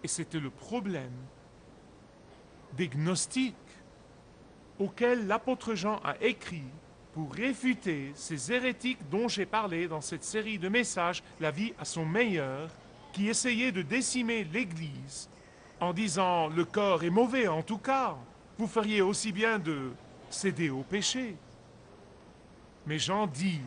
Et c'était le problème des gnostiques auxquels l'apôtre Jean a écrit pour réfuter ces hérétiques dont j'ai parlé dans cette série de messages, La vie à son meilleur, qui essayaient de décimer l'Église en disant le corps est mauvais en tout cas, vous feriez aussi bien de céder au péché. Mais Jean dit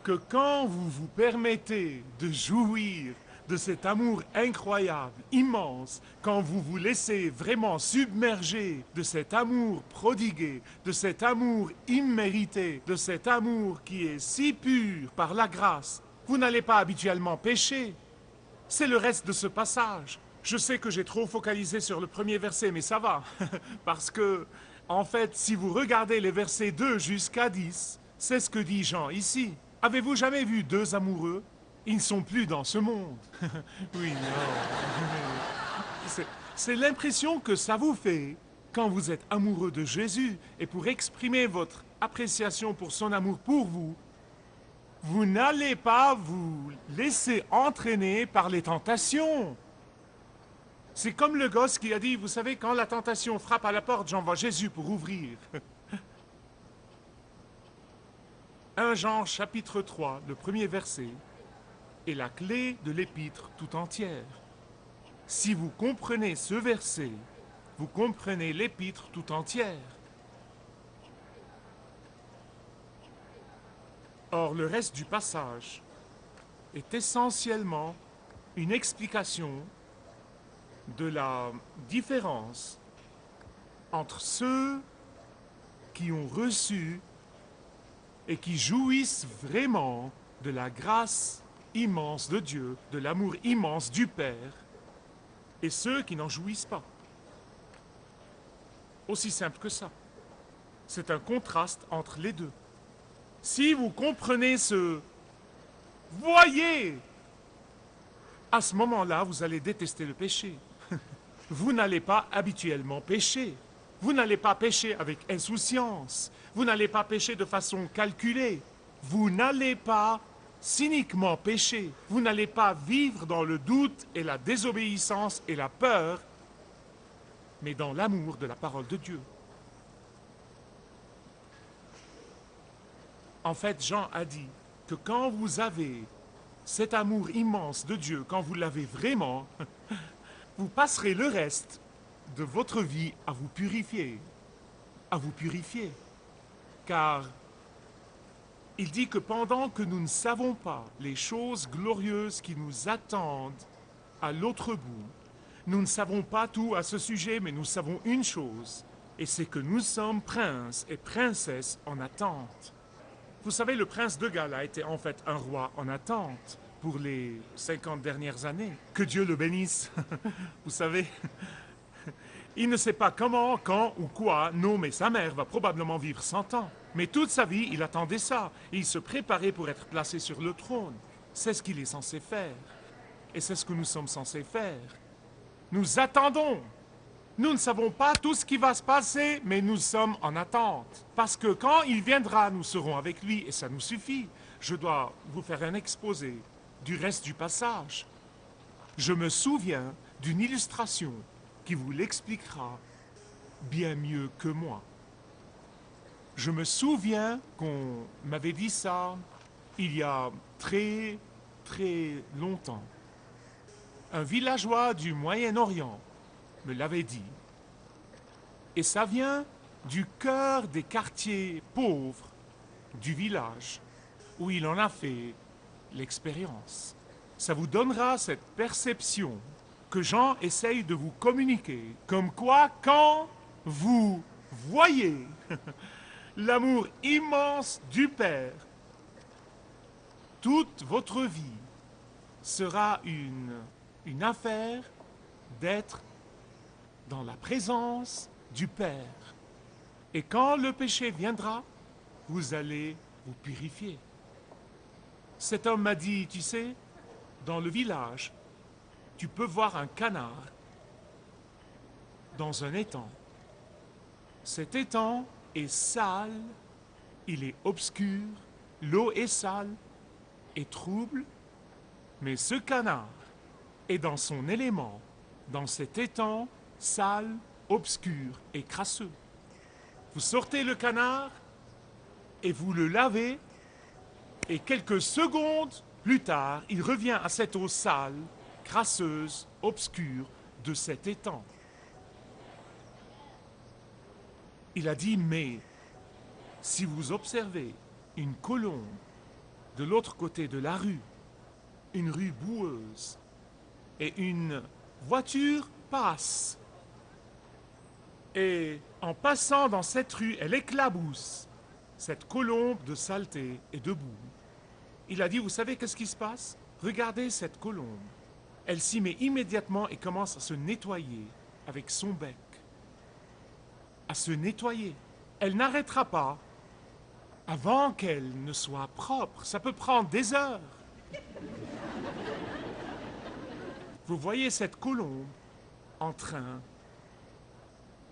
que quand vous vous permettez de jouir de cet amour incroyable, immense, quand vous vous laissez vraiment submerger de cet amour prodigué, de cet amour immérité, de cet amour qui est si pur par la grâce, vous n'allez pas habituellement pécher. C'est le reste de ce passage. Je sais que j'ai trop focalisé sur le premier verset, mais ça va. Parce que, en fait, si vous regardez les versets 2 jusqu'à 10, c'est ce que dit Jean ici. Avez-vous jamais vu deux amoureux? Ils ne sont plus dans ce monde. Oui, non. C'est l'impression que ça vous fait quand vous êtes amoureux de Jésus. Et pour exprimer votre appréciation pour son amour pour vous, vous n'allez pas vous laisser entraîner par les tentations. C'est comme le gosse qui a dit, vous savez, quand la tentation frappe à la porte, j'envoie Jésus pour ouvrir. 1 Jean chapitre 3, le premier verset, est la clé de l'épître tout entière. Si vous comprenez ce verset, vous comprenez l'épître tout entière. Or, le reste du passage est essentiellement une explication de la différence entre ceux qui ont reçu et qui jouissent vraiment de la grâce immense de Dieu, de l'amour immense du Père, et ceux qui n'en jouissent pas. Aussi simple que ça. C'est un contraste entre les deux. Si vous comprenez ce « voyez », à ce moment-là, vous allez détester le péché. Vous n'allez pas habituellement pécher. Vous n'allez pas pécher avec insouciance. Vous n'allez pas pécher de façon calculée. Vous n'allez pas cyniquement pécher. Vous n'allez pas vivre dans le doute et la désobéissance et la peur, mais dans l'amour de la parole de Dieu. En fait, Jean a dit que quand vous avez cet amour immense de Dieu, quand vous l'avez vraiment, vous passerez le reste de votre vie à vous purifier. À vous purifier. Car il dit que pendant que nous ne savons pas les choses glorieuses qui nous attendent à l'autre bout, nous ne savons pas tout à ce sujet, mais nous savons une chose, et c'est que nous sommes princes et princesses en attente. Vous savez, le prince de Galles a été en fait un roi en attente pour les 50 dernières années. Que Dieu le bénisse. Vous savez, il ne sait pas comment, quand ou quoi, non, mais sa mère va probablement vivre 100 ans. Mais toute sa vie, il attendait ça. Et il se préparait pour être placé sur le trône. C'est ce qu'il est censé faire. Et c'est ce que nous sommes censés faire. Nous attendons. Nous ne savons pas tout ce qui va se passer, mais nous sommes en attente. Parce que quand il viendra, nous serons avec lui, et ça nous suffit. Je dois vous faire un exposé du reste du passage. Je me souviens d'une illustration qui vous l'expliquera bien mieux que moi. Je me souviens qu'on m'avait dit ça il y a très, très longtemps. Un villageois du Moyen-Orient me l'avait dit. Et ça vient du cœur des quartiers pauvres du village où il en a fait l'expérience. Ça vous donnera cette perception que Jean essaye de vous communiquer, comme quoi quand vous voyez l'amour immense du Père, toute votre vie sera une affaire d'être dans la présence du Père. Et quand le péché viendra, vous allez vous purifier. Cet homme m'a dit, tu sais, dans le village, tu peux voir un canard dans un étang. Cet étang est sale, il est obscur, l'eau est sale et trouble, mais ce canard est dans son élément dans cet étang sale, obscur et crasseux. Vous sortez le canard et vous le lavez, et quelques secondes plus tard, il revient à cette eau sale, crasseuse, obscure de cet étang. Il a dit, mais si vous observez une colombe de l'autre côté de la rue, une rue boueuse, et une voiture passe, et en passant dans cette rue, elle éclabousse cette colombe de saleté et de boue. Il a dit, vous savez qu'est-ce qui se passe? Regardez cette colombe. Elle s'y met immédiatement et commence à se nettoyer avec son bec. À se nettoyer. Elle n'arrêtera pas avant qu'elle ne soit propre. Ça peut prendre des heures. Vous voyez cette colombe en train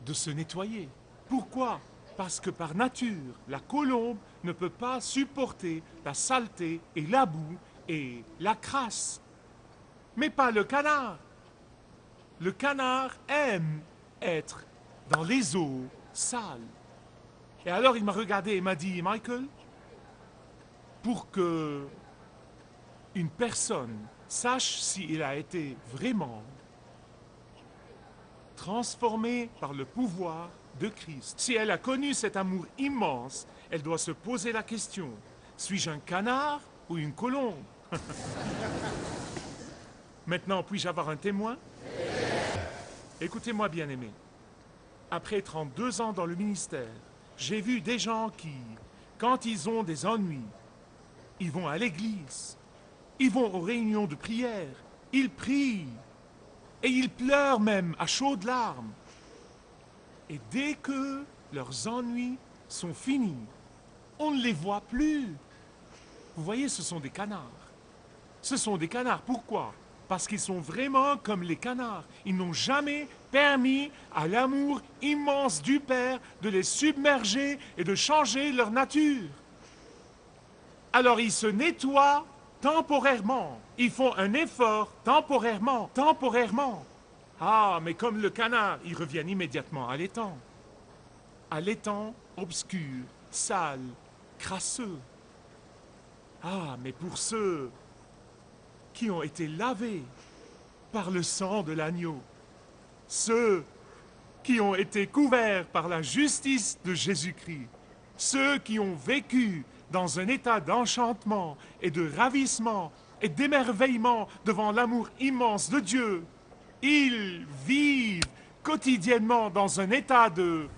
de se nettoyer. Pourquoi? Parce que par nature, la colombe ne peut pas supporter la saleté et la boue et la crasse. Mais pas le canard. Le canard aime être dans les eaux sales. Et alors il m'a regardé et m'a dit, Michael, pour que une personne sache s'il a été vraiment transformée par le pouvoir de Christ, si elle a connu cet amour immense, elle doit se poser la question, suis-je un canard ou une colombe? Maintenant, puis-je avoir un témoin? Écoutez-moi, bien-aimés. Après 32 ans dans le ministère, j'ai vu des gens qui, quand ils ont des ennuis, ils vont à l'église, ils vont aux réunions de prière, ils prient, et ils pleurent même à chaudes larmes. Et dès que leurs ennuis sont finis, on ne les voit plus. Vous voyez, ce sont des canards. Ce sont des canards. Pourquoi? Parce qu'ils sont vraiment comme les canards. Ils n'ont jamais permis à l'amour immense du Père de les submerger et de changer leur nature. Alors ils se nettoient temporairement. Ils font un effort temporairement. Ah, mais comme le canard, ils reviennent immédiatement à l'étang. À l'étang obscur, sale, crasseux. Ah, mais pour ceux qui ont été lavés par le sang de l'agneau, ceux qui ont été couverts par la justice de Jésus-Christ, ceux qui ont vécu dans un état d'enchantement et de ravissement et d'émerveillement devant l'amour immense de Dieu, ils vivent quotidiennement dans un état de...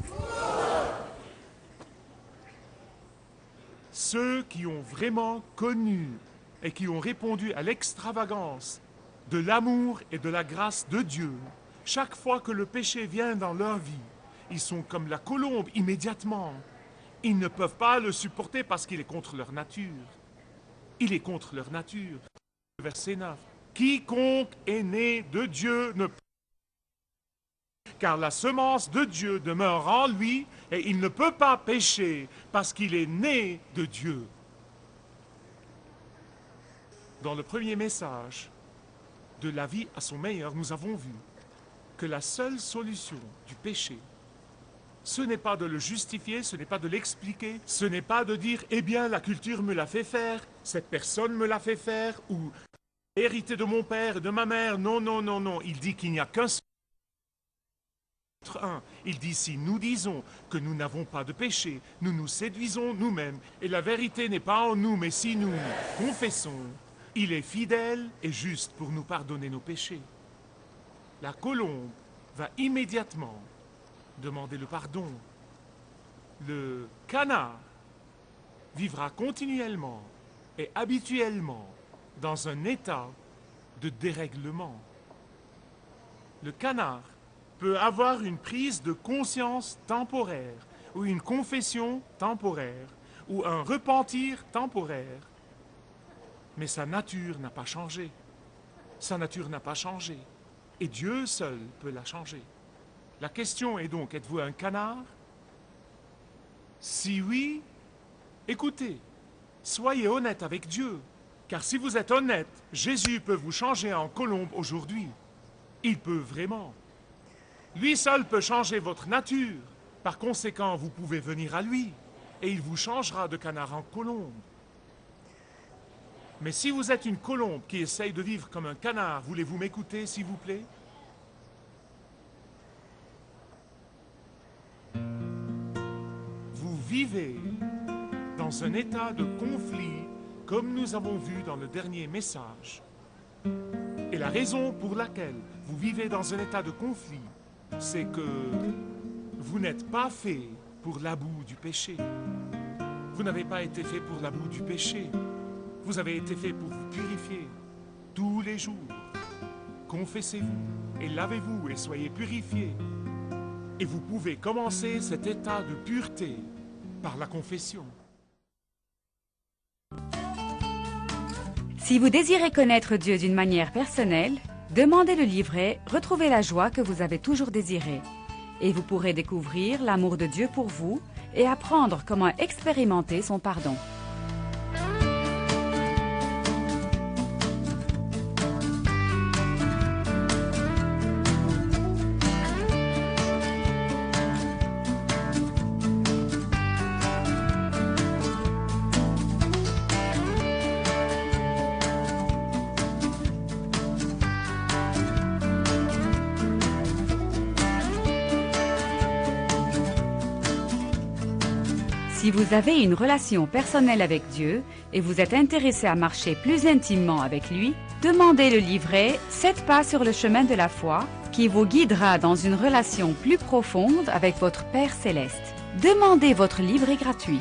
Ceux qui ont vraiment connu et qui ont répondu à l'extravagance de l'amour et de la grâce de Dieu, chaque fois que le péché vient dans leur vie, ils sont comme la colombe immédiatement. Ils ne peuvent pas le supporter parce qu'il est contre leur nature. Il est contre leur nature. Verset 9. Quiconque est né de Dieu ne peut, car la semence de Dieu demeure en lui et il ne peut pas pécher parce qu'il est né de Dieu. Dans le premier message de la vie à son meilleur, nous avons vu que la seule solution du péché, ce n'est pas de le justifier, ce n'est pas de l'expliquer, ce n'est pas de dire « Eh bien, la culture me l'a fait faire, cette personne me l'a fait faire » ou « hérité de mon père et de ma mère ». Non, non, non, non. Il dit qu'il n'y a qu'un seul. Il dit, si nous disons que nous n'avons pas de péché, nous nous séduisons nous-mêmes. Et la vérité n'est pas en nous, mais si nous confessons, il est fidèle et juste pour nous pardonner nos péchés. La colombe va immédiatement demander le pardon. Le canard vivra continuellement et habituellement dans un état de dérèglement. Le canard peut avoir une prise de conscience temporaire, ou une confession temporaire, ou un repentir temporaire, mais sa nature n'a pas changé. Sa nature n'a pas changé, et Dieu seul peut la changer. La question est donc, êtes-vous un canard? Si oui, écoutez, soyez honnête avec Dieu, car si vous êtes honnête, Jésus peut vous changer en colombe aujourd'hui. Il peut vraiment. Lui seul peut changer votre nature. Par conséquent, vous pouvez venir à lui et il vous changera de canard en colombe. Mais si vous êtes une colombe qui essaye de vivre comme un canard, voulez-vous m'écouter, s'il vous plaît? Vous vivez dans un état de conflit, comme nous avons vu dans le dernier message. Et la raison pour laquelle vous vivez dans un état de conflit, c'est que vous n'êtes pas fait pour la boue du péché. Vous n'avez pas été fait pour la boue du péché. Vous avez été fait pour vous purifier tous les jours. Confessez-vous et lavez-vous et soyez purifiés. Et vous pouvez commencer cet état de pureté par la confession. Si vous désirez connaître Dieu d'une manière personnelle, demandez le livret « Retrouvez la joie que vous avez toujours désirée » et vous pourrez découvrir l'amour de Dieu pour vous et apprendre comment expérimenter son pardon. Si vous avez une relation personnelle avec Dieu et vous êtes intéressé à marcher plus intimement avec lui, demandez le livret « 7 pas sur le chemin de la foi » qui vous guidera dans une relation plus profonde avec votre Père Céleste. Demandez votre livret gratuit.